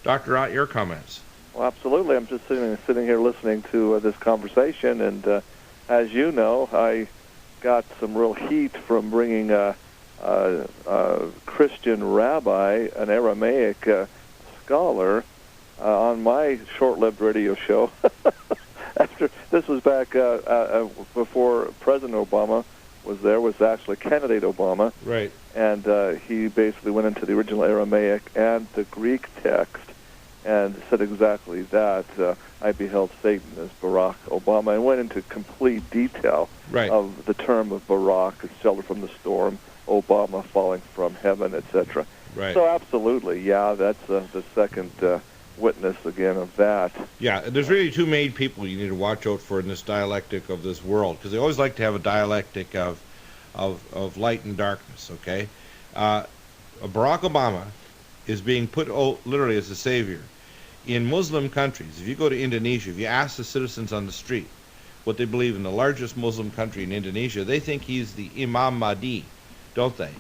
Dr. Ott, your comments. Well, absolutely. I'm just sitting here listening to this conversation, and as you know, I got some real heat from bringing a Christian rabbi, an Aramaic scholar, on my short-lived radio show. After this was back before President Obama was actually candidate Obama, right? And he basically went into the original Aramaic and the Greek text and said exactly that. I beheld Satan as Barack Obama, and went into complete detail of the term of Barack, shelter from the storm, Obama falling from heaven, etc. Right. So absolutely, yeah, that's the second witness again of that. Yeah, there's really two main people you need to watch out for in this dialectic of this world, because they always like to have a dialectic of light and darkness, okay? Barack Obama is being put literally as a savior. In Muslim countries, if you go to Indonesia, if you ask the citizens on the street what they believe in the largest Muslim country in Indonesia, they think he's the Imam Mahdi, don't they?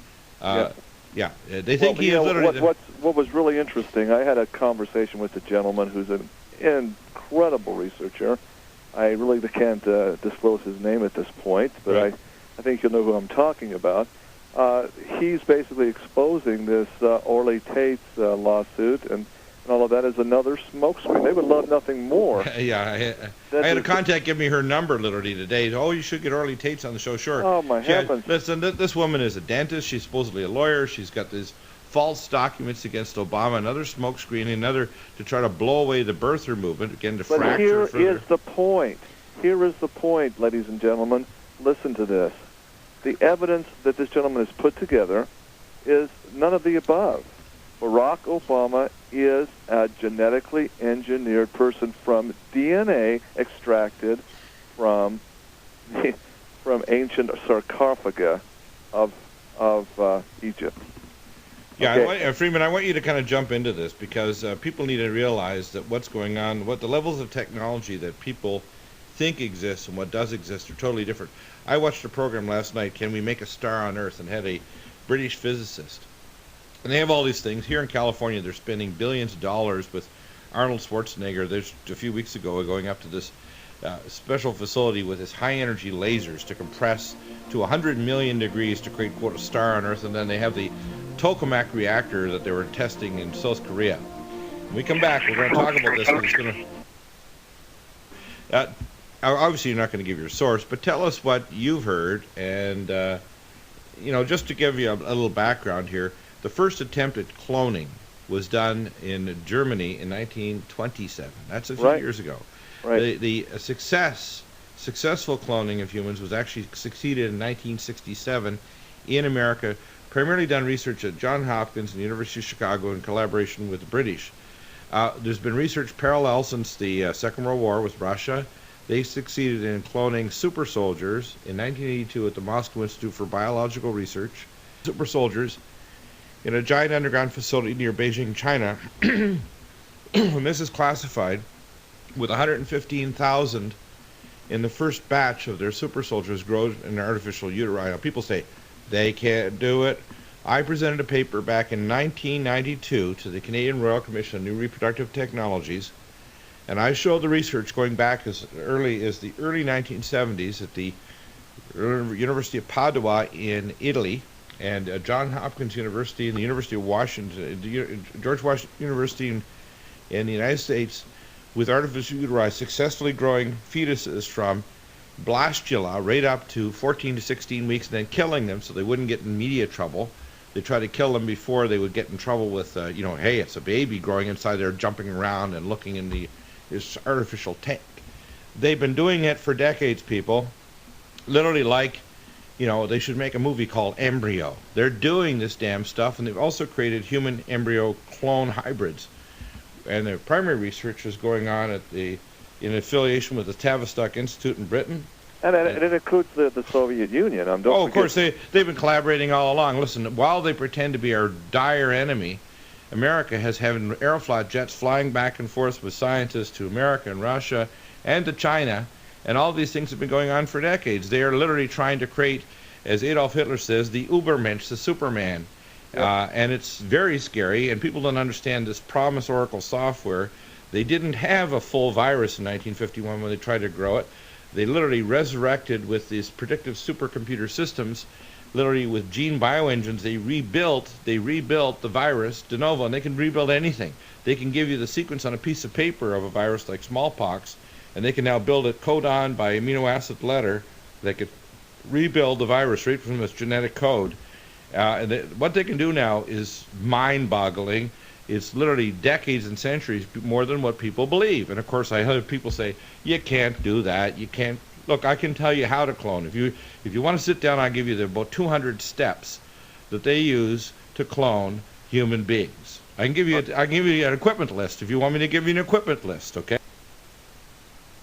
Yeah, they think he is literally... What was really interesting, I had a conversation with a gentleman who's an incredible researcher. I really can't disclose his name at this point, but I think you'll know who I'm talking about. He's basically exposing this Orly Tate's lawsuit, and all of that is another smokescreen. They would love nothing more. Yeah, I had a contact give me her number literally today. Oh, you should get Orly Tate's on the show. Sure. Oh, my heavens. Listen, this woman is a dentist. She's supposedly a lawyer. She's got these false documents against Obama, another smokescreen, another to try to blow away the birther movement, again, to fracture here further. Is the point. Here is the point, ladies and gentlemen. Listen to this. The evidence that this gentleman has put together is none of the above. Barack Obama is a genetically engineered person from DNA extracted from ancient sarcophagi of Egypt. Yeah, okay. Freeman, I want you to kind of jump into this, because people need to realize that what's going on, what the levels of technology that people think exists and what does exist are totally different. I watched a program last night, Can We Make a Star on Earth, and had a British physicist. And they have all these things. Here in California, they're spending billions of dollars with Arnold Schwarzenegger. There's a few weeks ago going up to this special facility with his high-energy lasers to compress to 100 million degrees to create, quote, a star on Earth. And then they have the tokamak reactor that they were testing in South Korea. When we come back, we're going to talk about this, because it's going to... obviously, you're not going to give your source, but tell us what you've heard. And, just to give you a little background here, the first attempt at cloning was done in Germany in 1927. That's a few years ago. Right. The successful cloning of humans was actually succeeded in 1967 in America, primarily done research at Johns Hopkins and the University of Chicago in collaboration with the British. There's been research parallel since the Second World War with Russia. They succeeded in cloning super soldiers in 1982 at the Moscow Institute for Biological Research. Super soldiers in a giant underground facility near Beijing, China. And this is classified with 115,000 in the first batch of their super soldiers grown in artificial uteri. Now, people say they can't do it. I presented a paper back in 1992 to the Canadian Royal Commission on New Reproductive Technologies, and I showed the research going back as early as the early 1970s at the University of Padua in Italy, and Johns Hopkins University and the University of Washington, George Washington University in the United States, with artificial uteri successfully growing fetuses from blastula right up to 14 to 16 weeks, and then killing them so they wouldn't get in media trouble. They try to kill them before they would get in trouble with, hey, it's a baby growing inside there, jumping around and looking in this artificial tank. They've been doing it for decades, people. Literally like, they should make a movie called Embryo. They're doing this damn stuff, and they've also created human embryo clone hybrids. And their primary research is going on in affiliation with the Tavistock Institute in Britain. And it includes the Soviet Union. Of course, they've been collaborating all along. Listen, while they pretend to be our dire enemy, America has had Aeroflot jets flying back and forth with scientists to America and Russia and to China, and all these things have been going on for decades. They are literally trying to create, as Adolf Hitler says, the Übermensch, the Superman. And it's very scary, and people don't understand this Promise Oracle software. They didn't have a full virus in 1951 when they tried to grow it. They literally resurrected with these predictive supercomputer systems, literally with gene bioengines. They rebuilt the virus de novo, and they can rebuild anything. They can give you the sequence on a piece of paper of a virus like smallpox, and they can now build it codon by amino acid letter. They could rebuild the virus right from its genetic code. What they can do now is mind-boggling. It's literally decades and centuries more than what people believe. And of course, I heard people say, "You can't do that. You can't." Look, I can tell you how to clone. If you want to sit down, I'll give you about 200 steps that they use to clone human beings. I can give you an equipment list if you want me to give you an equipment list. Okay.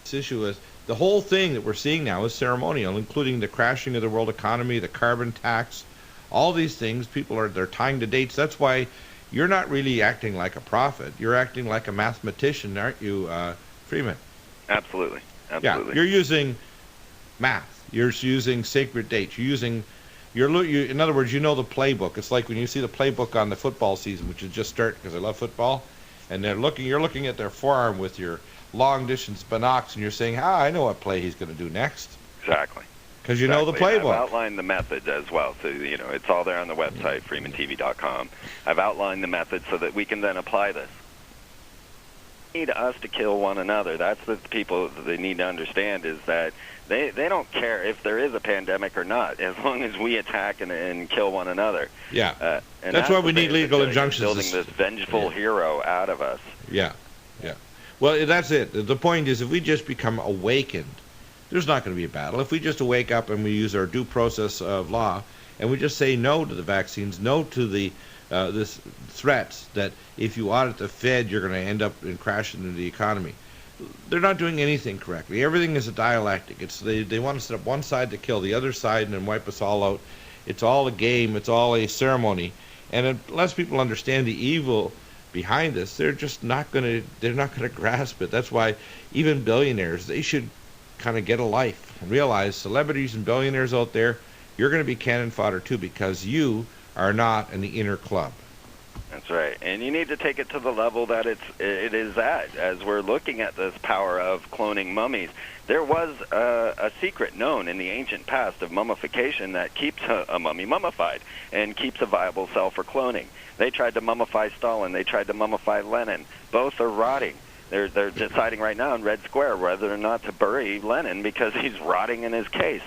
This issue is the whole thing that we're seeing now is ceremonial, including the crashing of the world economy, the carbon tax. All these things, they're tying to dates. That's why you're not really acting like a prophet. You're acting like a mathematician, aren't you, Freeman? Absolutely. Yeah, you're using math. You're using sacred dates. In other words, you know the playbook. It's like when you see the playbook on the football season, which is just starting because I love football, and you're looking at their forearm with your long distance binocs, and you're saying, I know what play he's going to do next. Exactly. Because you know the playbook. I've outlined the method as well, so it's all there on the website, freemantv.com. I've outlined the method so that we can then apply this. Need us to kill one another. That's what the people they need to understand is that they don't care if there is a pandemic or not, as long as we attack and kill one another. Yeah, and that's why we need legal injunctions. Building this vengeful hero out of us. Yeah. Well, that's it. The point is, if we just become awakened, there's not going to be a battle. If we just wake up and we use our due process of law, and we just say no to the vaccines, no to the this threats that if you audit the Fed, you're going to end up in crashing into the economy. They're not doing anything correctly. Everything is a dialectic. They want to set up one side to kill the other side and then wipe us all out. It's all a game. It's all a ceremony. And unless people understand the evil behind this, they're not going to grasp it. That's why even billionaires, they should kind of get a life and realize celebrities and billionaires out there, you're going to be cannon fodder too, because you are not in the inner club. That's right, and you need to take it to the level that it is at. As we're looking at this power of cloning mummies, there was a secret known in the ancient past of mummification that keeps a mummy mummified and keeps a viable cell for cloning. They tried to mummify Stalin. They tried to mummify Lenin. Both are rotting. They're deciding right now in Red Square whether or not to bury Lenin because he's rotting in his case.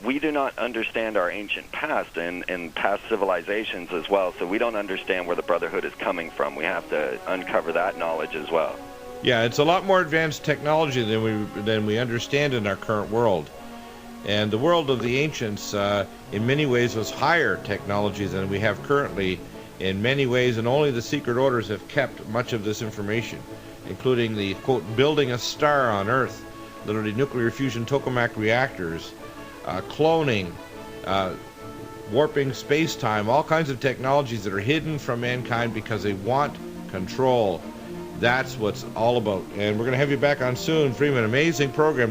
We do not understand our ancient past and past civilizations as well, so we don't understand where the Brotherhood is coming from. We have to uncover that knowledge as well. Yeah, it's a lot more advanced technology than we understand in our current world. And the world of the ancients, in many ways, was higher technology than we have currently in many ways, and only the secret orders have kept much of this information, including the, quote, building a star on Earth, literally nuclear fusion tokamak reactors, cloning, warping space-time, all kinds of technologies that are hidden from mankind because they want control. That's what's all about. And we're going to have you back on soon, Freeman. Amazing program.